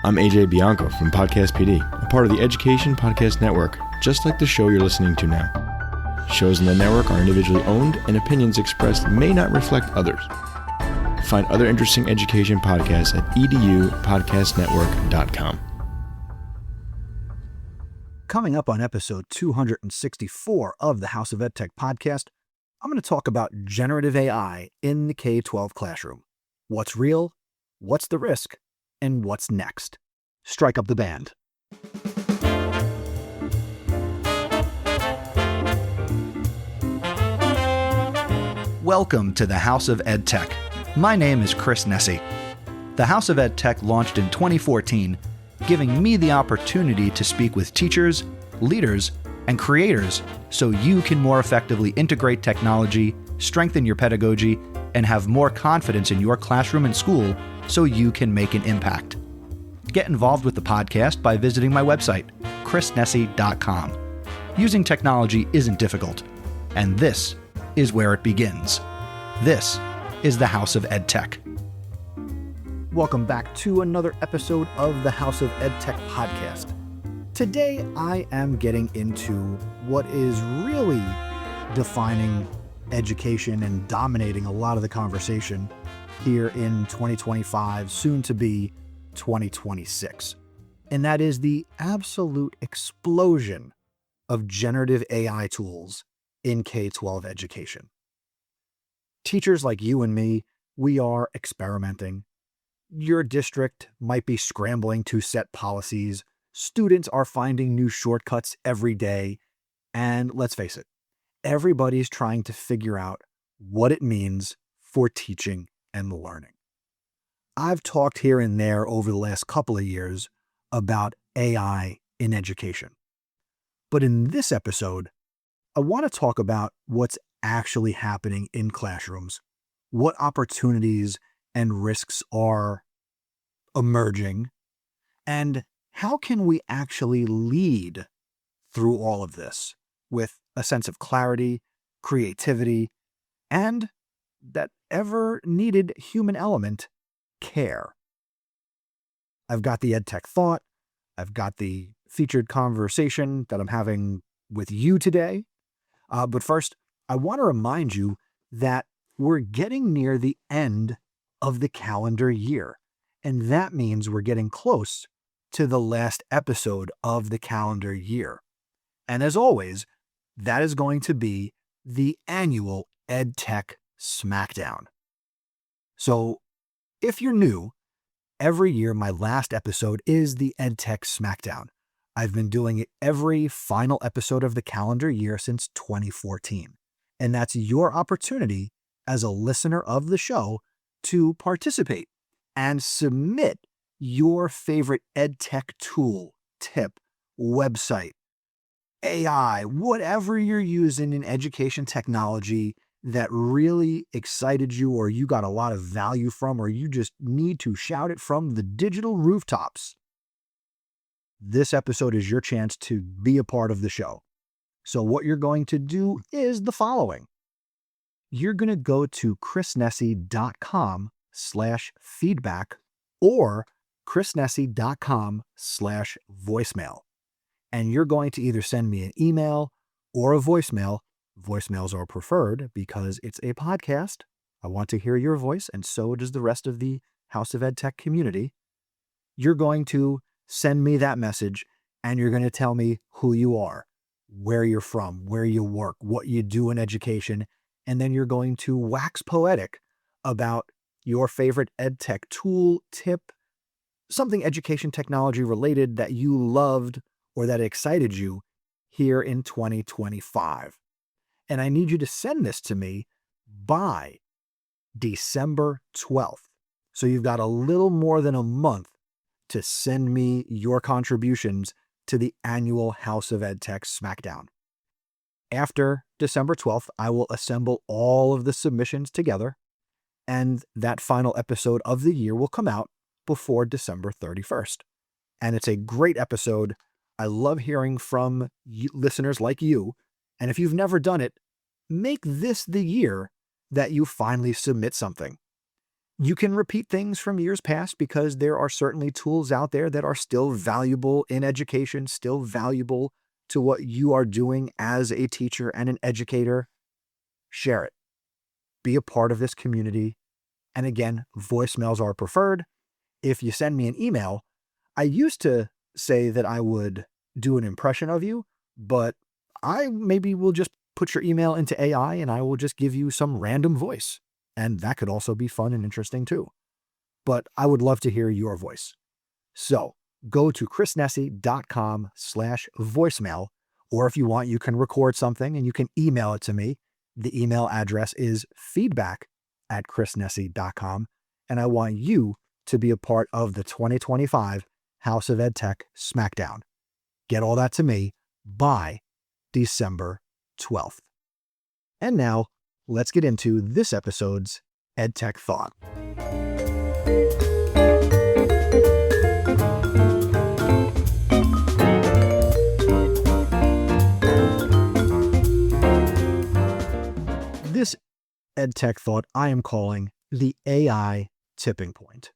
I'm AJ Bianco from Podcast PD, a part of the Education Podcast Network, just like the show you're listening to now. Shows in the network are individually owned, and opinions expressed may not reflect others. Find other interesting education podcasts at edupodcastnetwork.com. Coming up on episode 264 of the House of EdTech podcast, I'm going to talk about generative AI in the K-12 classroom. What's real, what's the risk, and what's next? Strike up the band. Welcome to the House of EdTech. My name is Chris Nessie. The House of EdTech launched in 2014, giving me the opportunity to speak with teachers, leaders, and creators so you can more effectively integrate technology, strengthen your pedagogy, and have more confidence in your classroom and school so you can make an impact. Get involved with the podcast by visiting my website, chrisnessie.com. Using technology isn't difficult, and this is where it begins. This is the House of EdTech. Welcome back to another episode of the House of EdTech podcast. Today, I am getting into what is really defining education and dominating a lot of the conversation here in 2025, soon to be 2026. And that is the absolute explosion of generative AI tools in K-12 education. Teachers like you and me, we are experimenting. Your district might be scrambling to set policies. Students are finding new shortcuts every day. And let's face it, everybody's trying to figure out what it means for teaching and learning. I've talked here and there over the last couple of years about AI in education. But in this episode, I want to talk about what's actually happening in classrooms, what opportunities and risks are emerging, and how can we actually lead through all of this with a sense of clarity, creativity, and that ever-needed human element, care. I've got the EdTech thought, I've got the featured conversation that I'm having with you today, but first, I want to remind you that we're getting near the end of the calendar year, and that means we're getting close to the last episode of the calendar year. And as always, that is going to be the annual EdTech SmackDown. So, if you're new, every year my last episode is the EdTech SmackDown. I've been doing it every final episode of the calendar year since 2014. And that's your opportunity as a listener of the show to participate and submit your favorite EdTech tool, tip, website, AI, whatever you're using in education technology that really excited you or you got a lot of value from or you just need to shout it from the digital rooftops. This episode is your chance to be a part of the show. So what you're going to do is the following. You're going to go to chrisnessie.com/feedback or chrisnessie.com/voicemail. And you're going to either send me an email or a voicemail. Voicemails are preferred because it's a podcast. I want to hear your voice, and so does the rest of the House of EdTech community. You're going to send me that message, and you're going to tell me who you are, where you're from, where you work, what you do in education, and then you're going to wax poetic about your favorite EdTech tool, tip, something education technology related that you loved or that excited you here in 2025. And I need you to send this to me by December 12th. So you've got a little more than a month to send me your contributions to the annual House of EdTech SmackDown. After December 12th, I will assemble all of the submissions together, and that final episode of the year will come out before December 31st. And it's a great episode. I love hearing from listeners like you. And if you've never done it, make this the year that you finally submit something. You can repeat things from years past because there are certainly tools out there that are still valuable in education, still valuable to what you are doing as a teacher and an educator. Share it. Be a part of this community. And again, voicemails are preferred. If you send me an email, I used to say that I would do an impression of you, but I maybe will just put your email into AI and I will just give you some random voice. And that could also be fun and interesting too. But I would love to hear your voice. So go to chrisnessy.com/voicemail, or if you want, you can record something and you can email it to me. The email address is feedback@chrisnessy.com. And I want you to be a part of the 2025 House of EdTech SmackDown. Get all that to me by December 12th. And now, let's get into this episode's EdTech Thought. This EdTech Thought I am calling the AI tipping point.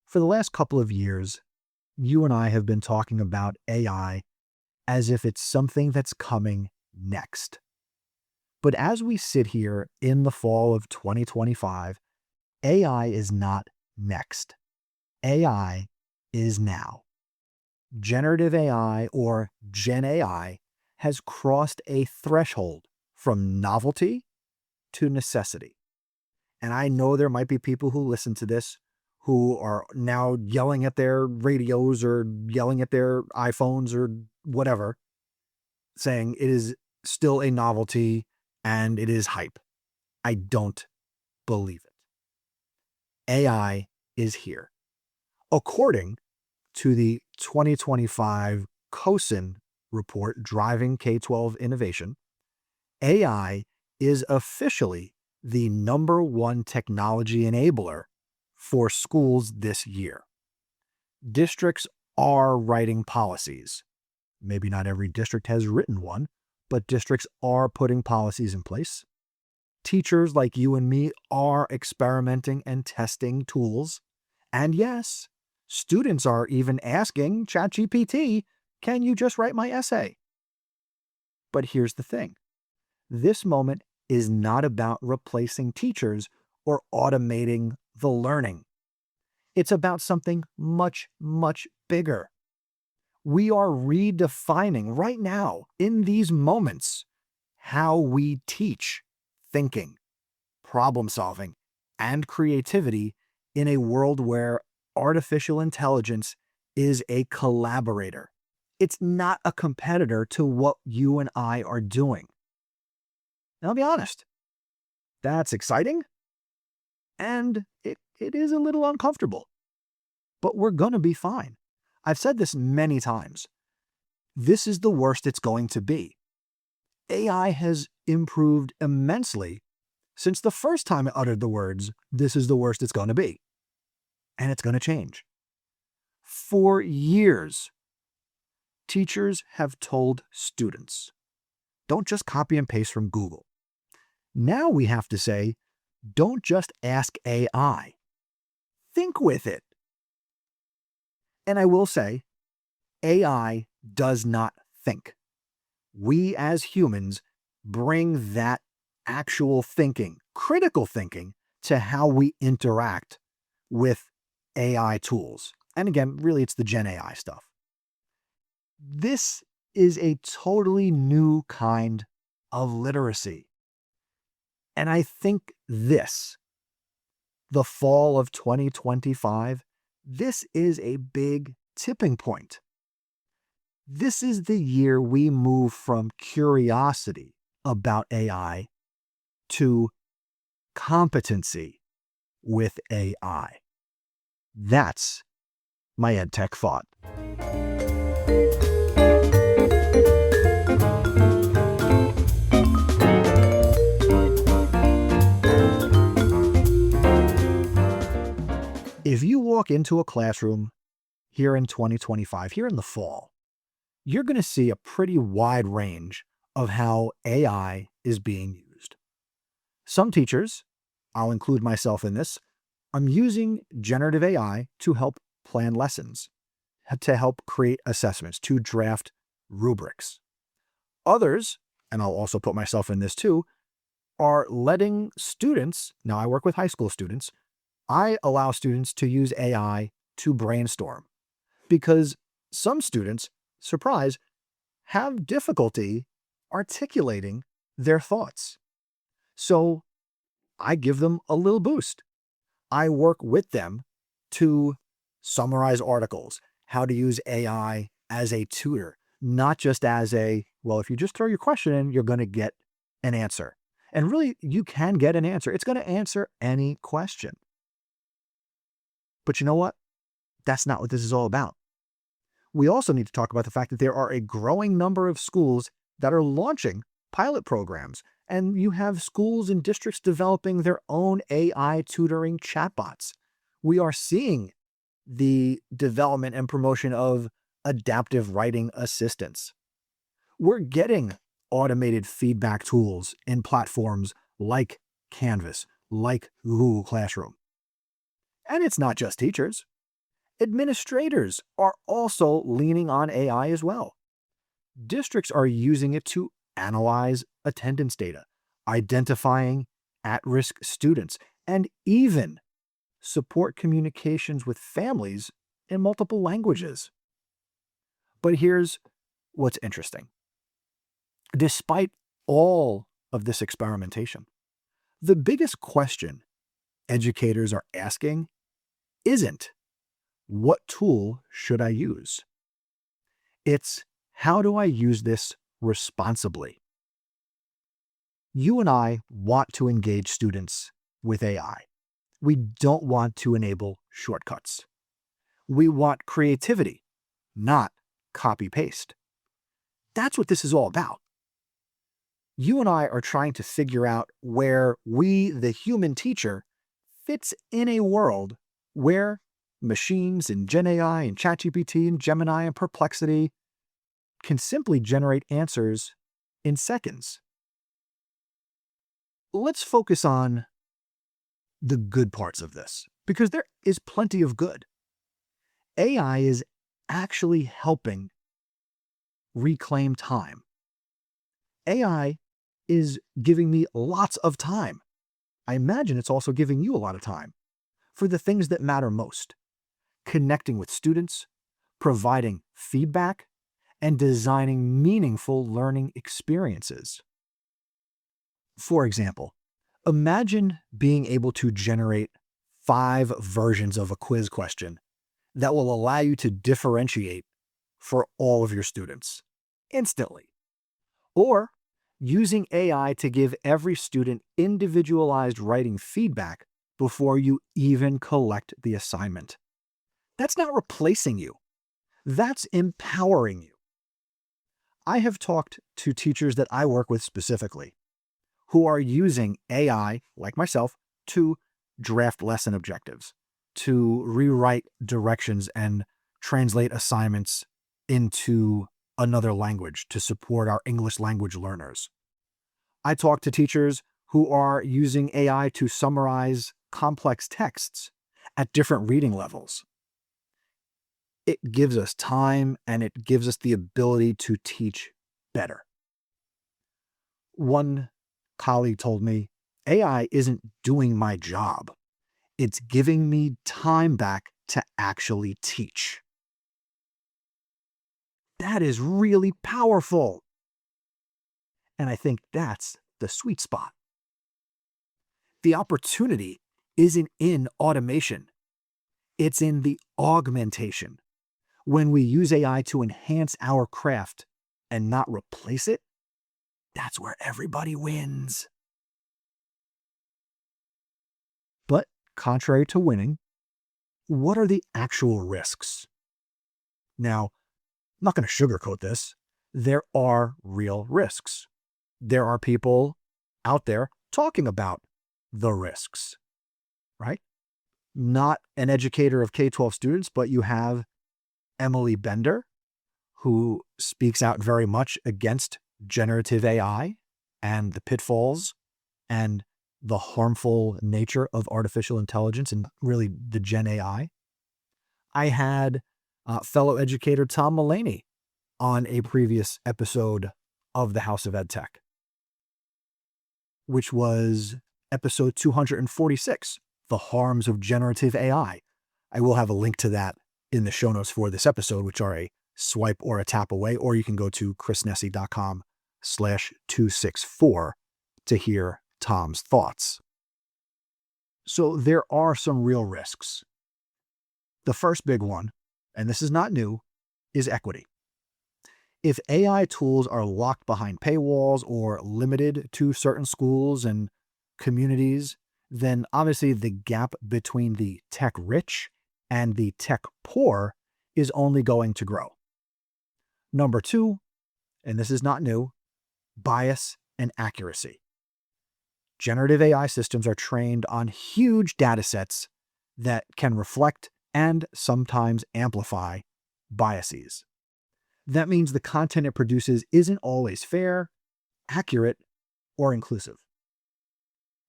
For the last couple of years, you and I have been talking about AI as if it's something that's coming next. But as we sit here in the fall of 2025, AI is not next. AI is now. Generative AI, or Gen AI, has crossed a threshold from novelty to necessity. And I know there might be people who listen to this who are now yelling at their radios or yelling at their iPhones or whatever, saying it is still a novelty and it is hype. I don't believe it. AI is here. According to the 2025 COSIN report, Driving K-12 Innovation, AI is officially the #1 technology enabler for schools this year. Districts are writing policies. Maybe not every district has written one, but districts are putting policies in place. Teachers like you and me are experimenting and testing tools. And yes, students are even asking ChatGPT, can you just write my essay? But here's the thing. This moment is not about replacing teachers or automating the learning. It's about something much, much bigger. We are redefining right now, in these moments, how we teach thinking, problem solving, and creativity in a world where artificial intelligence is a collaborator. It's not a competitor to what you and I are doing. And I'll be honest, that's exciting, and it is a little uncomfortable. But we're going to be fine. I've said this many times. This is the worst it's going to be. AI has improved immensely since the first time I uttered the words, this is the worst it's going to be. And it's going to change. For years, teachers have told students, don't just copy and paste from Google. Now we have to say, don't just ask AI. Think with it. And I will say, AI does not think. We as humans bring that actual thinking, critical thinking, to how we interact with AI tools. And again, really it's the Gen AI stuff. This is a totally new kind of literacy. And I think this, the fall of 2025, this is a big tipping point. This is the year we move from curiosity about AI to competency with AI. That's my EdTech thought. If you walk into a classroom here in 2025, here in the fall, you're going to see a pretty wide range of how AI is being used. Some teachers, I'll include myself in this, I'm using generative AI to help plan lessons, to help create assessments, to draft rubrics. Others, and I'll also put myself in this too, are letting students, now I work with high school students, I allow students to use AI to brainstorm because some students, surprise, have difficulty articulating their thoughts. So I give them a little boost. I work with them to summarize articles, how to use AI as a tutor, not just as well, if you just throw your question in, you're going to get an answer. And really, you can get an answer. It's going to answer any question. But you know what? That's not what this is all about. We also need to talk about the fact that there are a growing number of schools that are launching pilot programs, and you have schools and districts developing their own AI tutoring chatbots. We are seeing the development and promotion of adaptive writing assistants. We're getting automated feedback tools in platforms like Canvas, like Google Classroom. And it's not just teachers. Administrators are also leaning on AI as well. Districts are using it to analyze attendance data, identifying at-risk students, and even support communications with families in multiple languages. But here's what's interesting. Despite all of this experimentation, the biggest question educators are asking isn't, what tool should I use? It's, how do I use this responsibly? You and I want to engage students with AI. We don't want to enable shortcuts. We want creativity, not copy-paste. That's what this is all about. You and I are trying to figure out where we, the human teacher, fits in a world where machines and Gen AI and ChatGPT and Gemini and Perplexity can simply generate answers in seconds. Let's focus on the good parts of this, because there is plenty of good. AI is actually helping reclaim time. AI is giving me lots of time. I imagine it's also giving you a lot of time for the things that matter most: connecting with students, providing feedback, and designing meaningful learning experiences. For example, imagine being able to generate 5 versions of a quiz question that will allow you to differentiate for all of your students instantly. Or using AI to give every student individualized writing feedback before you even collect the assignment. That's not replacing you. That's empowering you. I have talked to teachers that I work with specifically who are using AI, like myself, to draft lesson objectives, to rewrite directions and translate assignments into another language to support our English language learners. I talk to teachers who are using AI to summarize complex texts at different reading levels. It gives us time and it gives us the ability to teach better. One colleague told me, AI isn't doing my job. It's giving me time back to actually teach. That is really powerful. And I think that's the sweet spot. The opportunity isn't in automation. It's in the augmentation. When we use AI to enhance our craft and not replace it, that's where everybody wins. But contrary to winning, what are the actual risks? Now, I'm not going to sugarcoat this. There are real risks. There are people out there talking about the risks, right? Not an educator of K-12 students, but you have Emily Bender, who speaks out very much against generative AI and the pitfalls and the harmful nature of artificial intelligence and really the Gen AI, I had fellow educator Tom Mullaney on a previous episode of the House of EdTech, which was episode 246, The Harms of Generative AI. I will have a link to that in the show notes for this episode, which are a swipe or a tap away, or you can go to chrisnessy.com/264 to hear Tom's thoughts. So there are some real risks. The first big one, and this is not new, is equity. If AI tools are locked behind paywalls or limited to certain schools and communities, then obviously the gap between the tech rich and the tech poor is only going to grow. Number two, and this is not new, bias and accuracy. Generative AI systems are trained on huge data sets that can reflect and sometimes amplify biases. That means the content it produces isn't always fair, accurate, or inclusive.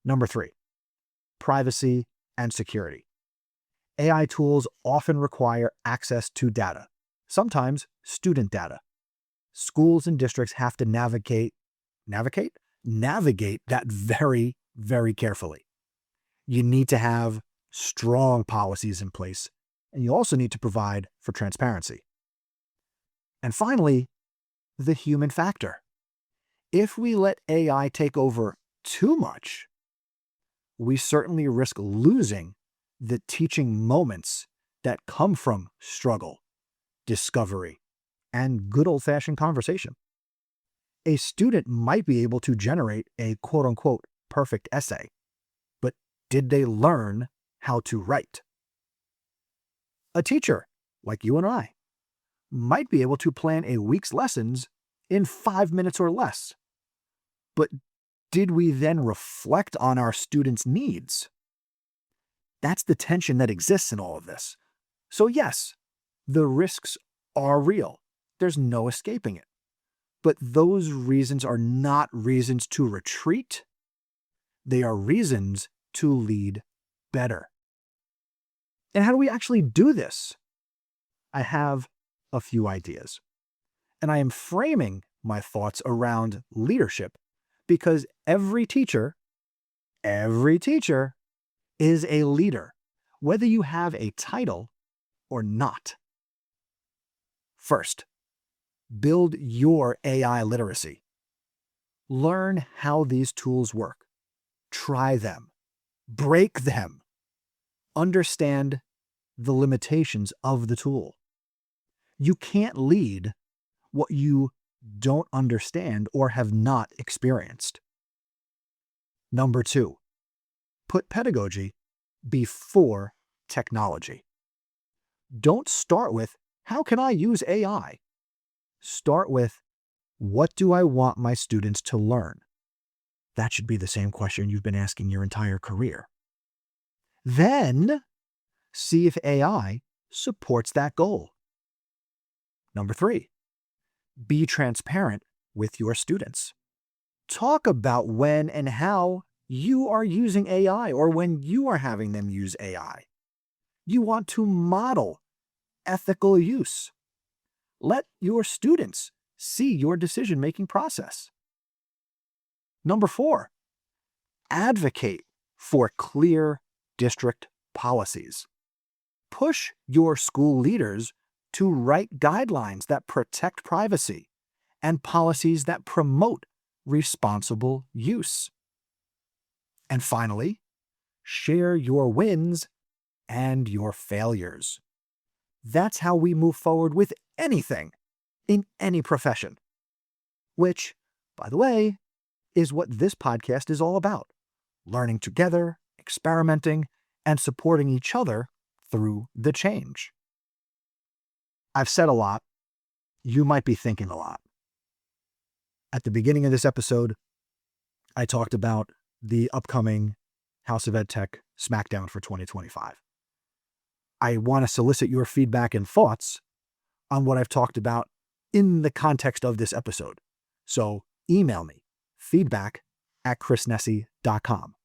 Number three, privacy and security. AI tools often require access to data, sometimes student data. Schools and districts have to navigate that very, very carefully. You need to have strong policies in place, and you also need to provide for transparency. And finally, the human factor. If we let AI take over too much, we certainly risk losing the teaching moments that come from struggle, discovery, and good old-fashioned conversation. A student might be able to generate a quote-unquote perfect essay, but did they learn how to write? A teacher, like you and I, might be able to plan a week's lessons in 5 minutes or less, but did we then reflect on our students' needs? That's the tension that exists in all of this. So yes, the risks are real. There's no escaping it. But those reasons are not reasons to retreat. They are reasons to lead better. And how do we actually do this? I have a few ideas. And I am framing my thoughts around leadership because every teacher is a leader, whether you have a title or not. First, build your AI literacy. Learn how these tools work. Try them. Break them. Understand the limitations of the tool. You can't lead what you don't understand or have not experienced. Number two, put pedagogy before technology. Don't start with, how can I use AI? Start with, what do I want my students to learn? That should be the same question you've been asking your entire career. Then, see if AI supports that goal. Number three, be transparent with your students. Talk about when and how you are using AI or when you are having them use AI. You want to model ethical use. Let your students see your decision-making process. Number four, advocate for clear district policies. Push your school leaders to write guidelines that protect privacy and policies that promote responsible use. And finally, share your wins and your failures. That's how we move forward with anything in any profession. Which, by the way, is what this podcast is all about. Learning together, experimenting, and supporting each other through the change. I've said a lot. You might be thinking a lot. At the beginning of this episode, I talked about the upcoming House of EdTech SmackDown for 2025. I want to solicit your feedback and thoughts on what I've talked about in the context of this episode. So email me, feedback@chrisnessy.com.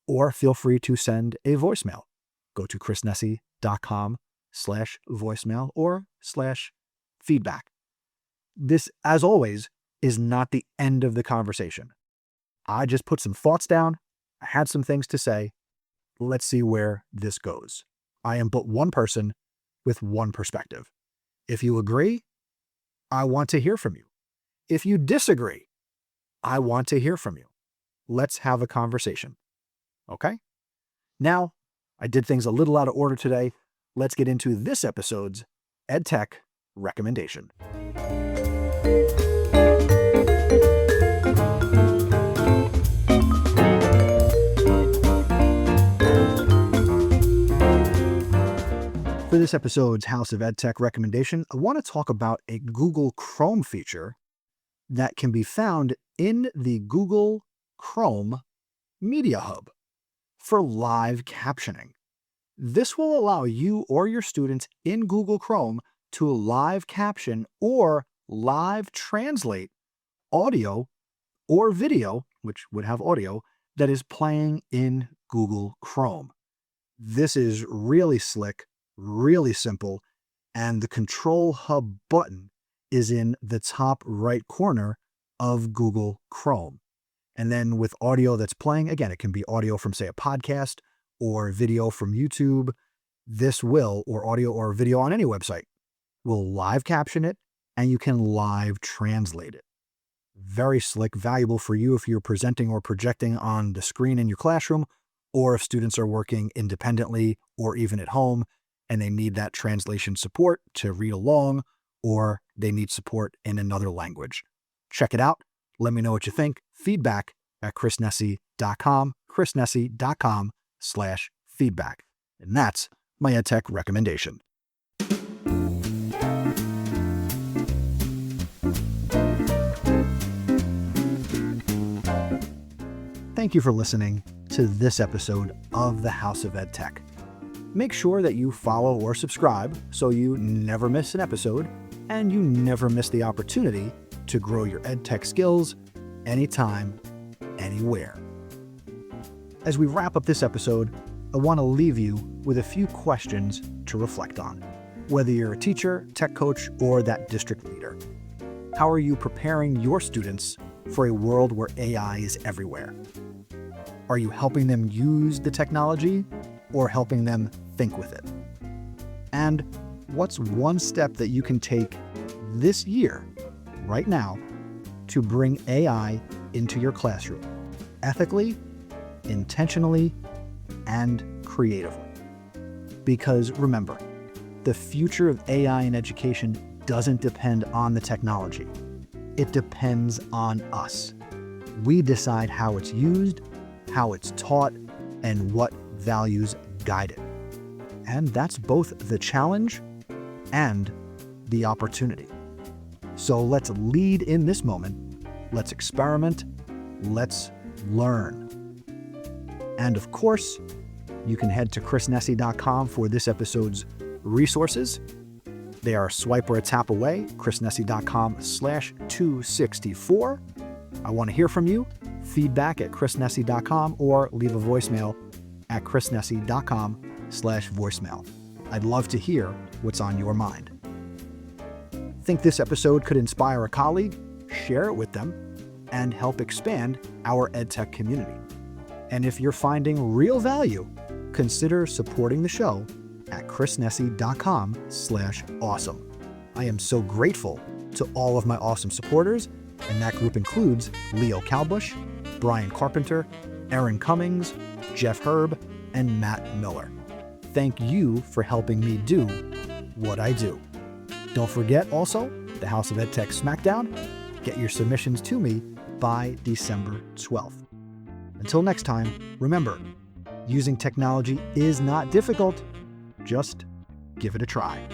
or feel free to send a voicemail. Go to chrisnessy.com/voicemail or /feedback. This, as always, is not the end of the conversation. I just put some thoughts down. I had some things to say. Let's see where this goes. I am but one person with one perspective. If you agree, I want to hear from you. If you disagree, I want to hear from you. Let's have a conversation. Okay? Now, I did things a little out of order today. Let's get into this episode's EdTech recommendation. For this episode's House of EdTech recommendation, I want to talk about a Google Chrome feature that can be found in the Google Chrome Media Hub for live captioning. This will allow you or your students in Google Chrome to live caption or live translate audio or video, which would have audio, that is playing in Google Chrome. This is really slick, really simple, and the Control Hub button is in the top right corner of Google Chrome. And then with audio that's playing, again, it can be audio from, say, a podcast or video from YouTube. This will, or audio or video on any website, will live caption it, and you can live translate it. Very slick, valuable for you if you're presenting or projecting on the screen in your classroom, or if students are working independently or even at home and they need that translation support to read along, or they need support in another language. Check it out. Let me know what you think. Feedback at chrisnessy.com, chrisnessy.com/feedback. And that's my EdTech recommendation. Thank you for listening to this episode of the House of EdTech. Make sure that you follow or subscribe so you never miss an episode and you never miss the opportunity to grow your EdTech skills anytime, anywhere. As we wrap up this episode, I want to leave you with a few questions to reflect on. Whether you're a teacher, tech coach, or that district leader, how are you preparing your students for a world where AI is everywhere? Are you helping them use the technology or helping them think with it? And what's one step that you can take this year, right now, to bring AI into your classroom, ethically, intentionally, and creatively? Because remember, the future of AI in education doesn't depend on the technology. It depends on us. We decide how it's used, how it's taught, and what values guide it. And that's both the challenge and the opportunity. So let's lead in this moment. Let's experiment. Let's learn. And of course, you can head to chrisnessy.com for this episode's resources. They are a swipe or a tap away, chrisnessy.com/264. I want to hear from you. Feedback at chrisnessy.com or leave a voicemail at chrisnessy.com/voicemail. I'd love to hear what's on your mind. Think this episode could inspire a colleague? Share it with them and help expand our EdTech community. And if you're finding real value, consider supporting the show at chrisnessy.com/awesome. I am so grateful to all of my awesome supporters, and that group includes Leo Calbush, Brian Carpenter, Aaron Cummings, Jeff Herb, and Matt Miller. Thank you for helping me do what I do. Don't forget also the House of EdTech SmackDown. Get your submissions to me by December 12th. Until next time, remember, using technology is not difficult. Just give it a try.